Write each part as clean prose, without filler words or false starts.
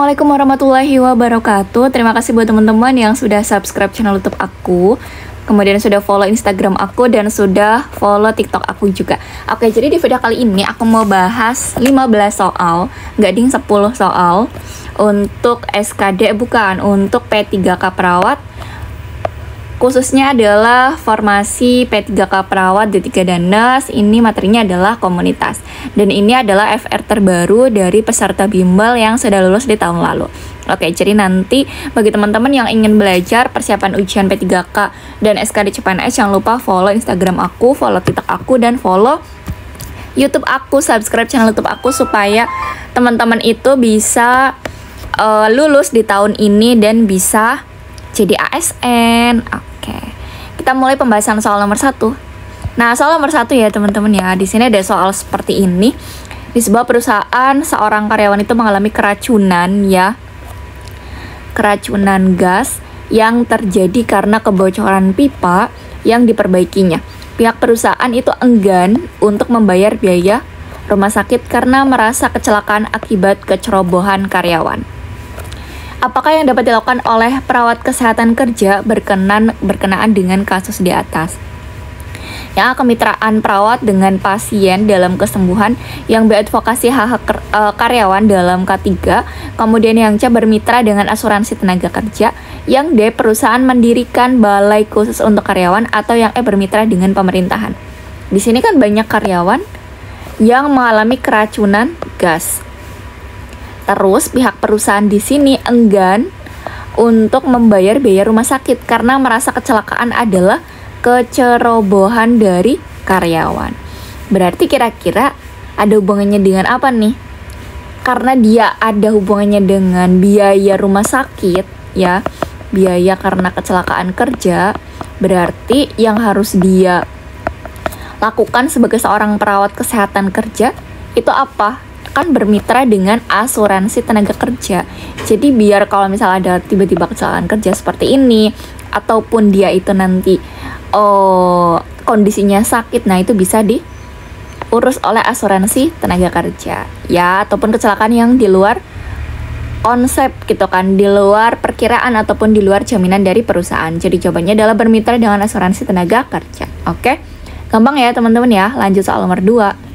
Assalamualaikum warahmatullahi wabarakatuh. Terima kasih buat teman-teman yang sudah subscribe channel YouTube aku, kemudian sudah follow Instagram aku, dan sudah follow TikTok aku juga. Oke, jadi di video kali ini aku mau bahas 15 soal, nggak ding 10 soal untuk SKD, bukan, untuk P3K Perawat. Khususnya adalah formasi P3K Perawat, D3 Danes. Ini materinya adalah komunitas. Dan ini adalah FR terbaru dari peserta bimbel yang sudah lulus di tahun lalu. Oke, jadi nanti bagi teman-teman yang ingin belajar persiapan ujian P3K dan SKD CPNS, jangan lupa follow Instagram aku, follow TikTok aku, dan follow YouTube aku, subscribe channel YouTube aku supaya teman-teman itu bisa lulus di tahun ini dan bisa jadi ASN. Oke, kita mulai pembahasan soal nomor 1. Nah, soal nomor 1 ya teman-teman ya. Di sini ada soal seperti ini. Di sebuah perusahaan, seorang karyawan itu mengalami keracunan ya. Keracunan gas yang terjadi karena kebocoran pipa yang diperbaikinya. Pihak perusahaan itu enggan untuk membayar biaya rumah sakit karena merasa kecelakaan akibat kecerobohan karyawan. Apakah yang dapat dilakukan oleh perawat kesehatan kerja berkenaan dengan kasus di atas? Yang kemitraan perawat dengan pasien dalam kesembuhan, yang B advokasi hak karyawan dalam K3, kemudian yang C bermitra dengan asuransi tenaga kerja, yang D perusahaan mendirikan balai khusus untuk karyawan, atau yang E bermitra dengan pemerintahan. Di sini kan banyak karyawan yang mengalami keracunan gas. Terus pihak perusahaan di sini enggan untuk membayar biaya rumah sakit karena merasa kecelakaan adalah kecerobohan dari karyawan. Berarti kira-kira ada hubungannya dengan apa nih? Karena dia ada hubungannya dengan biaya rumah sakit ya, biaya karena kecelakaan kerja, berarti yang harus dia lakukan sebagai seorang perawat kesehatan kerja itu apa? Kan bermitra dengan asuransi tenaga kerja. Jadi biar kalau misalnya ada tiba-tiba kecelakaan kerja seperti ini, ataupun dia itu nanti kondisinya sakit, nah itu bisa diurus oleh asuransi tenaga kerja ya, ataupun kecelakaan yang di luar konsep gitu kan, di luar perkiraan ataupun di luar jaminan dari perusahaan. Jadi jawabannya adalah bermitra dengan asuransi tenaga kerja. Oke, gampang ya teman-teman ya. Lanjut soal nomor 2.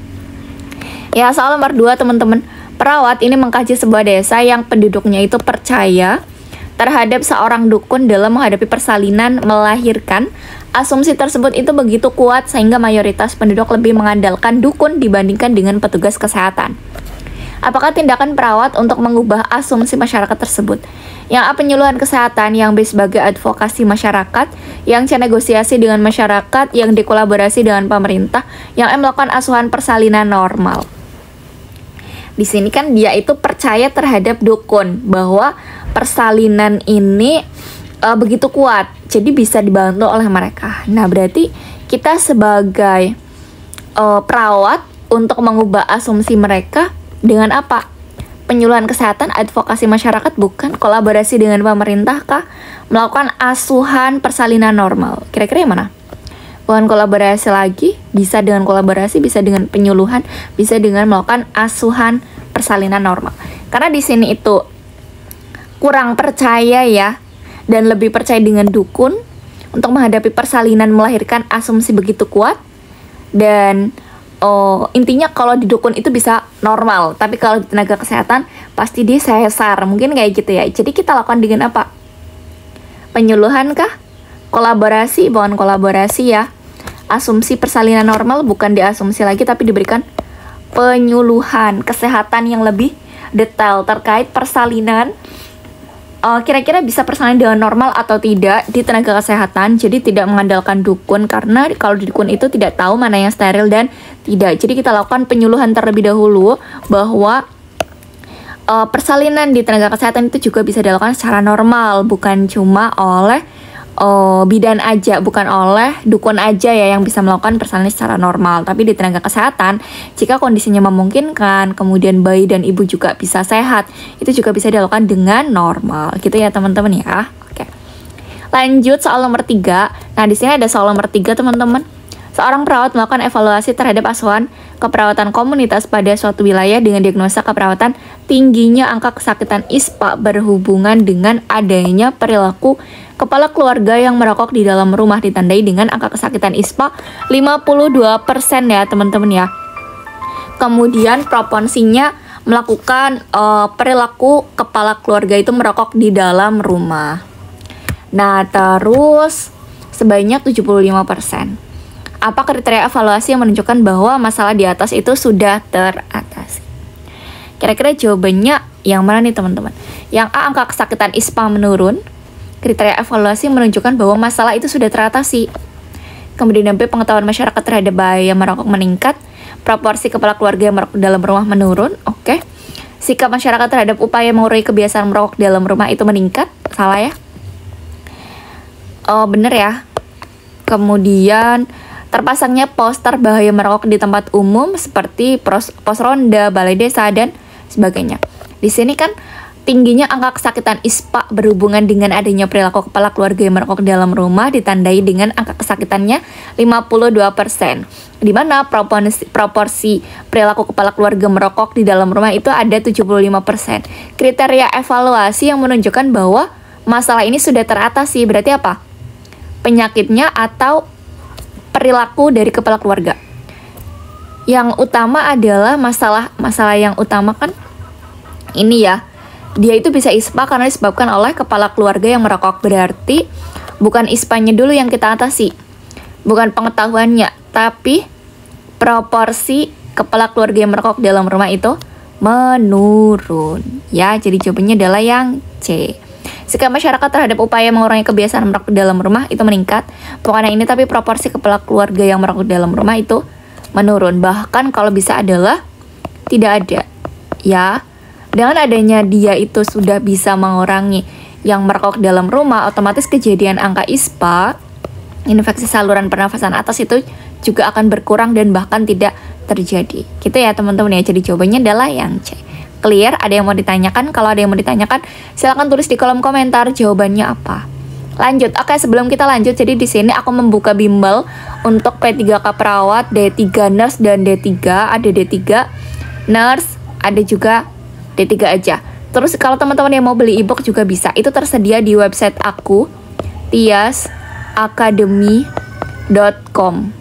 Ya, soal nomor 2 teman-teman. Perawat ini mengkaji sebuah desa yang penduduknya itu percaya terhadap seorang dukun dalam menghadapi persalinan melahirkan. Asumsi tersebut itu begitu kuat sehingga mayoritas penduduk lebih mengandalkan dukun dibandingkan dengan petugas kesehatan. Apakah tindakan perawat untuk mengubah asumsi masyarakat tersebut? Yang A penyuluhan kesehatan, yang B sebagai advokasi masyarakat, yang C negosiasi dengan masyarakat, yang D kolaborasi dengan pemerintah, yang E melakukan asuhan persalinan normal. Di sini kan dia itu percaya terhadap dukun bahwa persalinan ini begitu kuat, jadi bisa dibantu oleh mereka. Nah, berarti kita sebagai perawat untuk mengubah asumsi mereka dengan apa? Penyuluhan kesehatan, advokasi masyarakat, bukan? Kolaborasi dengan pemerintah kah? Melakukan asuhan persalinan normal. Kira-kira yang mana? Bukan kolaborasi lagi, bisa dengan kolaborasi, bisa dengan penyuluhan, bisa dengan melakukan asuhan persalinan normal. Karena di sini itu kurang percaya ya, dan lebih percaya dengan dukun untuk menghadapi persalinan melahirkan asumsi begitu kuat. Dan intinya kalau di dukun itu bisa normal, tapi kalau di tenaga kesehatan pasti di sesar, mungkin kayak gitu ya. Jadi kita lakukan dengan apa? Penyuluhan kah? Kolaborasi, bukan kolaborasi ya. Asumsi persalinan normal bukan diasumsi lagi, tapi diberikan penyuluhan kesehatan yang lebih detail terkait persalinan. Kira-kira bisa persalinan dengan normal atau tidak di tenaga kesehatan. Jadi tidak mengandalkan dukun, karena kalau di dukun itu tidak tahu mana yang steril dan tidak. Jadi kita lakukan penyuluhan terlebih dahulu bahwa persalinan di tenaga kesehatan itu juga bisa dilakukan secara normal, bukan cuma oleh bidan aja, bukan oleh dukun aja ya yang bisa melakukan persalinan secara normal. Tapi di tenaga kesehatan, jika kondisinya memungkinkan, kemudian bayi dan ibu juga bisa sehat, itu juga bisa dilakukan dengan normal gitu ya teman-teman ya. Oke, lanjut soal nomor 3. Nah, di sini ada soal nomor 3 teman-teman. Seorang perawat melakukan evaluasi terhadap asuhan keperawatan komunitas pada suatu wilayah dengan diagnosa keperawatan tingginya angka kesakitan ISPA berhubungan dengan adanya perilaku kepala keluarga yang merokok di dalam rumah, ditandai dengan angka kesakitan ISPA 52% ya teman-teman ya. Kemudian proporsinya melakukan perilaku kepala keluarga itu merokok di dalam rumah. Nah, terus sebanyak 75%. Apa kriteria evaluasi yang menunjukkan bahwa masalah di atas itu sudah teratasi? Kira-kira jawabannya yang mana nih teman-teman? Yang A, angka kesakitan ISPA menurun. Kriteria evaluasi menunjukkan bahwa masalah itu sudah teratasi. Kemudian B, pengetahuan masyarakat terhadap bahaya merokok meningkat. Proporsi kepala keluarga yang merokok dalam rumah menurun. Oke. Sikap masyarakat terhadap upaya mengurangi kebiasaan merokok dalam rumah itu meningkat. Salah ya? Oh, bener ya. Kemudian terpasangnya poster bahaya merokok di tempat umum seperti pos ronda, balai desa, dan sebagainya. Di sini kan tingginya angka kesakitan ISPA berhubungan dengan adanya perilaku kepala keluarga yang merokok dalam rumah, ditandai dengan angka kesakitannya 52%. Di mana proporsi perilaku kepala keluarga merokok di dalam rumah itu ada 75%. Kriteria evaluasi yang menunjukkan bahwa masalah ini sudah teratasi. Berarti apa? Penyakitnya atau perilaku dari kepala keluarga. Yang utama adalah masalah yang utama kan ini ya. Dia itu bisa ISPA karena disebabkan oleh kepala keluarga yang merokok. Berarti bukan ISPA-nya dulu yang kita atasi. Bukan pengetahuannya, tapi proporsi kepala keluarga yang merokok dalam rumah itu menurun. Ya, jadi jawabannya adalah yang C. Sikap masyarakat terhadap upaya mengurangi kebiasaan merokok dalam rumah itu meningkat. Bukan yang ini, tapi proporsi kepala keluarga yang merokok dalam rumah itu menurun. Bahkan kalau bisa adalah tidak ada. Ya, dengan adanya dia itu sudah bisa mengurangi yang merokok dalam rumah, otomatis kejadian angka ISPA, infeksi saluran pernafasan atas itu juga akan berkurang dan bahkan tidak terjadi. Gitu ya teman-teman ya. Jadi jawabannya adalah yang C. Clear? Ada yang mau ditanyakan? Kalau ada yang mau ditanyakan, silahkan tulis di kolom komentar jawabannya apa. Lanjut. Oke, sebelum kita lanjut, jadi di sini aku membuka bimbel untuk P3K perawat, D3 nurse dan D3. Ada D3 nurse, ada juga D3 aja. Terus kalau teman-teman yang mau beli ebook juga bisa. Itu tersedia di website aku, tiasacademy.com.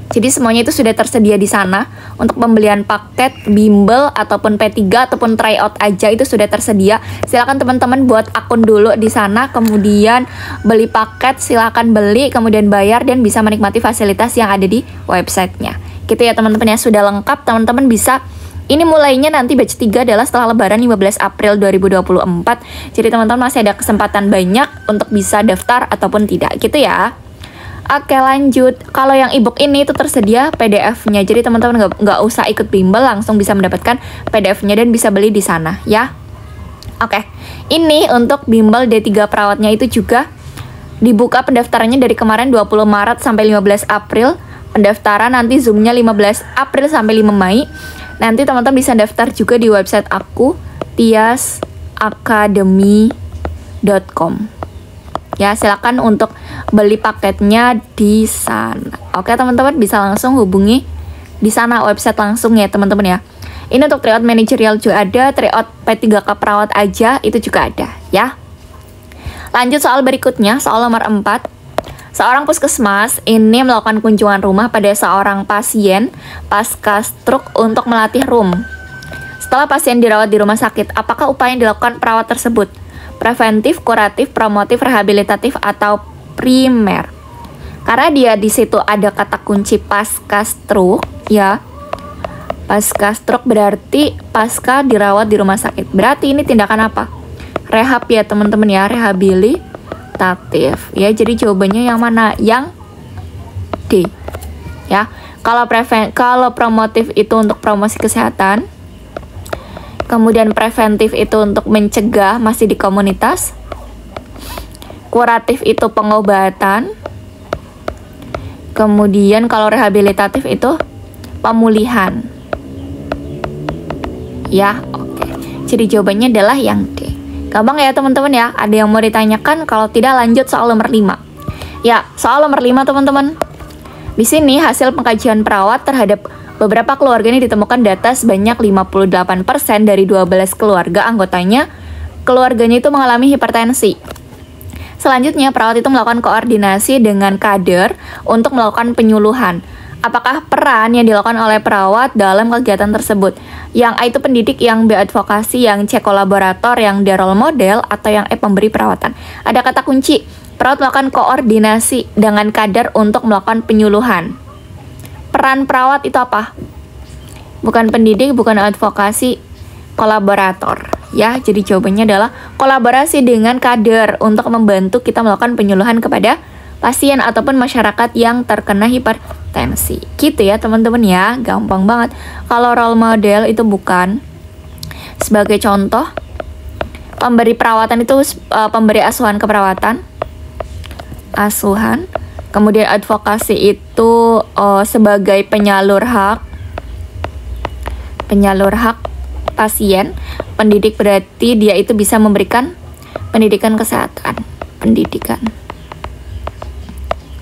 Jadi semuanya itu sudah tersedia di sana. Untuk pembelian paket, bimbel, ataupun P3, ataupun tryout aja itu sudah tersedia. Silakan teman-teman buat akun dulu di sana, kemudian beli paket, silakan beli, kemudian bayar, dan bisa menikmati fasilitas yang ada di websitenya. Gitu ya teman-teman ya, sudah lengkap. Teman-teman bisa, ini mulainya nanti batch 3 adalah setelah lebaran 15 April 2024. Jadi teman-teman masih ada kesempatan banyak untuk bisa daftar ataupun tidak, gitu ya. Oke, lanjut. Kalau yang ebook ini itu tersedia PDF-nya. Jadi teman-teman nggak usah ikut bimbel, langsung bisa mendapatkan PDF-nya dan bisa beli di sana ya. Oke. Ini untuk bimbel D3 perawatnya itu juga dibuka pendaftarannya dari kemarin 20 Maret sampai 15 April. Pendaftaran nanti Zoom-nya 15 April sampai 5 Mei. Nanti teman-teman bisa daftar juga di website aku, tiasacademy.com. Ya, silakan untuk beli paketnya di sana. Oke, teman-teman bisa langsung hubungi di sana, website langsung ya, teman-teman ya. Ini untuk tryout manajerial juga ada, tryout P3K perawat aja itu juga ada, ya. Lanjut soal berikutnya, soal nomor 4. Seorang puskesmas ini melakukan kunjungan rumah pada seorang pasien pasca stroke untuk melatih room. Setelah pasien dirawat di rumah sakit, apakah upaya yang dilakukan perawat tersebut? Preventif, kuratif, promotif, rehabilitatif, atau primer? Karena dia di situ ada kata kunci pasca stroke, ya. Pasca stroke berarti pasca dirawat di rumah sakit. Berarti ini tindakan apa? Rehab ya teman-teman ya, rehabilitatif. Ya, jadi jawabannya yang mana? Yang D. Ya. Kalau promotif itu untuk promosi kesehatan. Kemudian preventif itu untuk mencegah masih di komunitas. Kuratif itu pengobatan. Kemudian kalau rehabilitatif itu pemulihan. Ya, oke. Jadi jawabannya adalah yang D. Gampang ya teman-teman ya. Ada yang mau ditanyakan? Kalau tidak lanjut soal nomor 5. Ya, soal nomor 5 teman-teman. Di sini hasil pengkajian perawat terhadap beberapa keluarga ini ditemukan data sebanyak 58% dari 12 keluarga anggotanya, keluarganya itu mengalami hipertensi. Selanjutnya, perawat itu melakukan koordinasi dengan kader untuk melakukan penyuluhan. Apakah peran yang dilakukan oleh perawat dalam kegiatan tersebut? Yang A itu pendidik, yang B advokasi, yang C kolaborator, yang D role model, atau yang E pemberi perawatan. Ada kata kunci, perawat melakukan koordinasi dengan kader untuk melakukan penyuluhan. Peran perawat itu apa? Bukan pendidik, bukan advokasi, kolaborator. Ya, jadi jawabannya adalah kolaborasi dengan kader untuk membantu kita melakukan penyuluhan kepada pasien ataupun masyarakat yang terkena hipertensi. Gitu ya teman-teman ya, gampang banget. Kalau role model itu bukan. Sebagai contoh, pemberi perawatan itu pemberi asuhan keperawatan. Asuhan. Kemudian advokasi itu sebagai penyalur hak pasien. Pendidik berarti dia itu bisa memberikan pendidikan kesehatan. Pendidikan.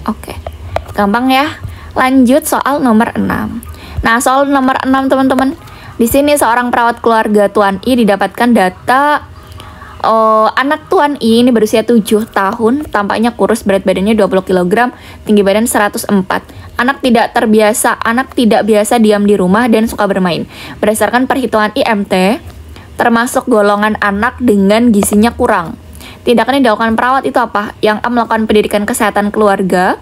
Oke, gampang ya. Lanjut soal nomor 6. Nah, soal nomor 6 teman-teman. Di sini seorang perawat keluarga Tuan I didapatkan data anak Tuan I ini berusia 7 tahun, tampaknya kurus, berat badannya 20 kg, tinggi badan 104. Anak tidak biasa diam di rumah dan suka bermain. Berdasarkan perhitungan IMT, termasuk golongan anak dengan gizinya kurang. Tindakan yang dilakukan perawat itu apa? Yang A melakukan pendidikan kesehatan keluarga,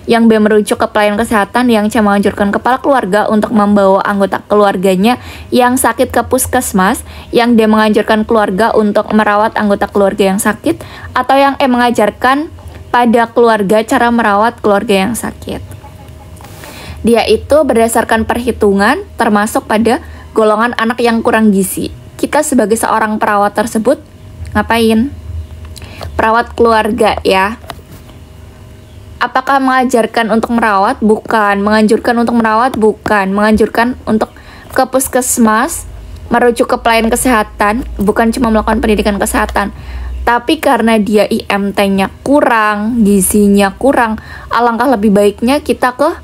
yang B merujuk ke pelayanan kesehatan, yang C menganjurkan kepala keluarga untuk membawa anggota keluarganya yang sakit ke puskesmas, yang D menganjurkan keluarga untuk merawat anggota keluarga yang sakit, atau yang E mengajarkan pada keluarga cara merawat keluarga yang sakit. Dia itu berdasarkan perhitungan termasuk pada golongan anak yang kurang gizi. Kita sebagai seorang perawat tersebut ngapain? Perawat keluarga ya. Apakah mengajarkan untuk merawat? Bukan. Menganjurkan untuk merawat? Bukan. Menganjurkan untuk ke puskesmas, merujuk ke pelayanan kesehatan, bukan cuma melakukan pendidikan kesehatan. Tapi karena dia IMT-nya kurang, gizinya kurang, alangkah lebih baiknya kita ke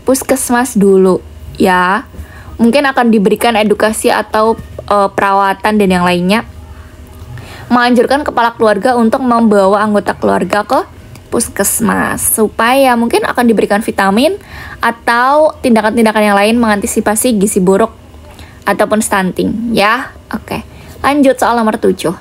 puskesmas dulu ya. Mungkin akan diberikan edukasi atau perawatan dan yang lainnya. Menganjurkan kepala keluarga untuk membawa anggota keluarga ke puskesmas supaya mungkin akan diberikan vitamin atau tindakan-tindakan yang lain mengantisipasi gizi buruk ataupun stunting ya. Oke, lanjut soal nomor 7.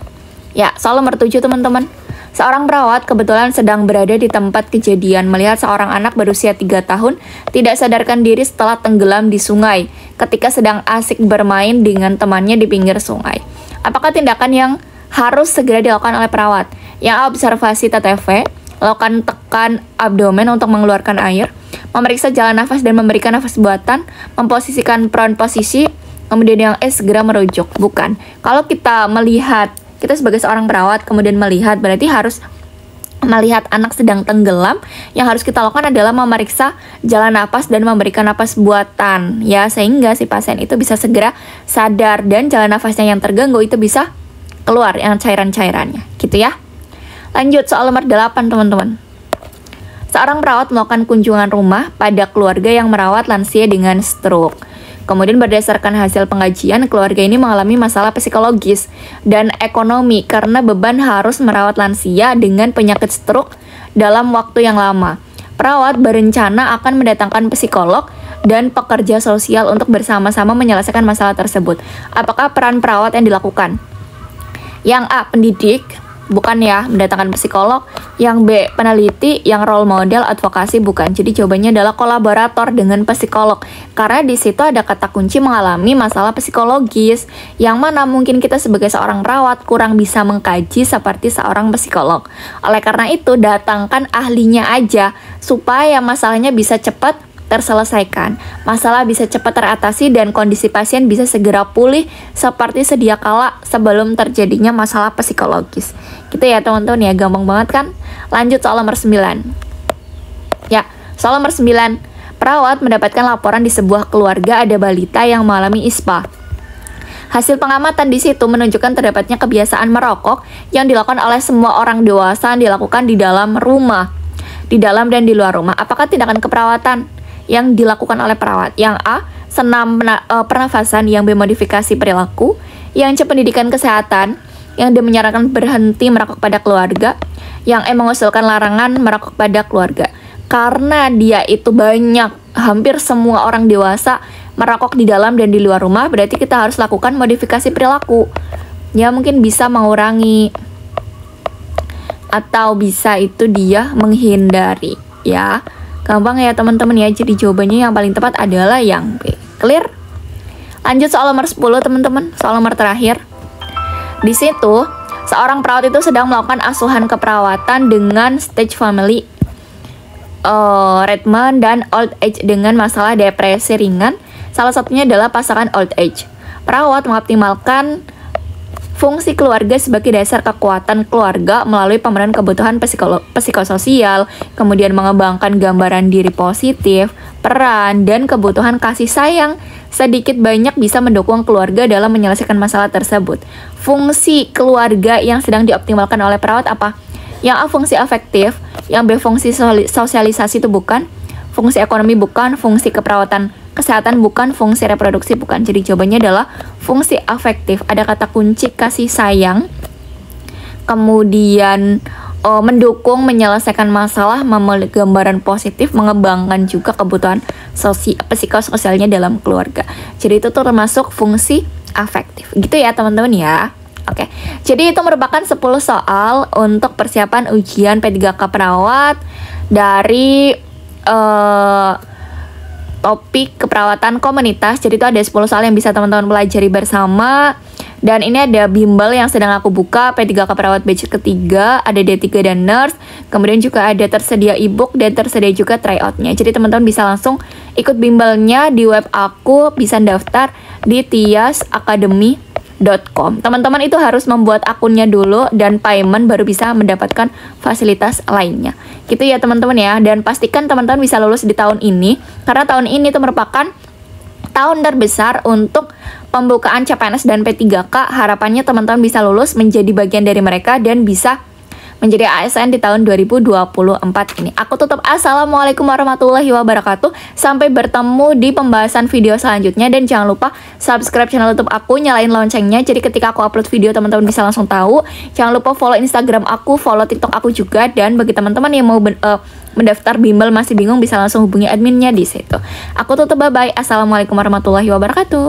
Ya, soal nomor 7 teman-teman. Seorang perawat kebetulan sedang berada di tempat kejadian melihat seorang anak berusia 3 tahun tidak sadarkan diri setelah tenggelam di sungai ketika sedang asik bermain dengan temannya di pinggir sungai. Apakah tindakan yang harus segera dilakukan oleh perawat? Yang A, observasi TTV, lakukan tekan abdomen untuk mengeluarkan air, memeriksa jalan nafas dan memberikan nafas buatan, memposisikan prone posisi, kemudian yang E, segera merujuk. Bukan. Kalau kita melihat, kita sebagai seorang perawat kemudian melihat, berarti harus melihat anak sedang tenggelam. Yang harus kita lakukan adalah memeriksa jalan napas dan memberikan napas buatan ya, sehingga si pasien itu bisa segera sadar dan jalan nafasnya yang terganggu itu bisa keluar yang cairan-cairannya gitu ya. Lanjut soal nomor 8 teman-teman. Seorang perawat melakukan kunjungan rumah pada keluarga yang merawat lansia dengan stroke. Kemudian berdasarkan hasil pengajian, keluarga ini mengalami masalah psikologis dan ekonomi karena beban harus merawat lansia dengan penyakit stroke dalam waktu yang lama. Perawat berencana akan mendatangkan psikolog dan pekerja sosial untuk bersama-sama menyelesaikan masalah tersebut. Apakah peran perawat yang dilakukan? Yang A, pendidik, bukan ya, mendatangkan psikolog. Yang B, peneliti. Yang role model, advokasi, bukan. Jadi jawabannya adalah kolaborator dengan psikolog, karena di situ ada kata kunci mengalami masalah psikologis, yang mana mungkin kita sebagai seorang perawat kurang bisa mengkaji seperti seorang psikolog. Oleh karena itu, datangkan ahlinya aja supaya masalahnya bisa cepat terselesaikan, masalah bisa cepat teratasi, dan kondisi pasien bisa segera pulih seperti sedia kala sebelum terjadinya masalah psikologis. Gitu ya teman-teman ya, gampang banget kan? Lanjut soal nomor 9. Ya, soal nomor 9. Perawat mendapatkan laporan di sebuah keluarga ada balita yang mengalami ISPA. Hasil pengamatan di situ menunjukkan terdapatnya kebiasaan merokok yang dilakukan oleh semua orang dewasa yang dilakukan di dalam rumah. di dalam dan di luar rumah. Apakah tindakan keperawatan yang dilakukan oleh perawat? Yang A, senam pernafasan. Yang B, modifikasi perilaku. Yang C, pendidikan kesehatan. Yang D, menyarankan berhenti merokok pada keluarga. Yang E, mengusulkan larangan merokok pada keluarga. Karena dia itu banyak, hampir semua orang dewasa merokok di dalam dan di luar rumah, berarti kita harus lakukan modifikasi perilaku. Ya mungkin bisa mengurangi atau bisa itu dia menghindari, ya. Gampang ya teman-teman ya. Jadi jawabannya yang paling tepat adalah yang B. Clear? Lanjut soal nomor 10 teman-teman, soal nomor terakhir. Di situ seorang perawat itu sedang melakukan asuhan keperawatan dengan stage family treatment dan old age dengan masalah depresi ringan. Salah satunya adalah pasangan old age. Perawat mengoptimalkan fungsi keluarga sebagai dasar kekuatan keluarga melalui pemenuhan kebutuhan psikososial, kemudian mengembangkan gambaran diri positif, peran, dan kebutuhan kasih sayang sedikit banyak bisa mendukung keluarga dalam menyelesaikan masalah tersebut. Fungsi keluarga yang sedang dioptimalkan oleh perawat apa? Yang A, fungsi afektif. Yang B, fungsi sosialisasi itu bukan. Fungsi ekonomi bukan. Fungsi keperawatan kesehatan bukan. Fungsi reproduksi bukan. Jadi jawabannya adalah fungsi afektif. Ada kata kunci kasih sayang. Kemudian mendukung, menyelesaikan masalah, memiliki gambaran positif, mengembangkan juga kebutuhan psikososialnya dalam keluarga. Jadi itu tuh termasuk fungsi afektif. Gitu ya teman-teman ya. Oke, jadi itu merupakan 10 soal untuk persiapan ujian P3K perawat dari topik keperawatan komunitas. Jadi itu ada 10 soal yang bisa teman-teman pelajari bersama. Dan ini ada bimbel yang sedang aku buka, P3K perawat batch ketiga, ada D3 dan nurse. Kemudian juga ada tersedia ebook dan tersedia juga tryoutnya. Jadi teman-teman bisa langsung ikut bimbelnya di web aku, bisa daftar di tiasacademy.com. Teman-teman itu harus membuat akunnya dulu dan payment baru bisa mendapatkan fasilitas lainnya. Gitu ya teman-teman ya. Dan pastikan teman-teman bisa lulus di tahun ini, karena tahun ini itu merupakan tahun terbesar untuk pembukaan CPNS dan P3K. Harapannya teman-teman bisa lulus, menjadi bagian dari mereka dan bisa menjadi ASN di tahun 2024 ini. Aku tutup. Assalamualaikum warahmatullahi wabarakatuh. Sampai bertemu di pembahasan video selanjutnya. Dan jangan lupa subscribe channel YouTube aku, nyalain loncengnya. Jadi ketika aku upload video teman-teman bisa langsung tahu. Jangan lupa follow Instagram aku, follow TikTok aku juga. Dan bagi teman-teman yang mau mendaftar bimbel masih bingung, bisa langsung hubungi adminnya di situ. Aku tutup, bye-bye. Assalamualaikum warahmatullahi wabarakatuh.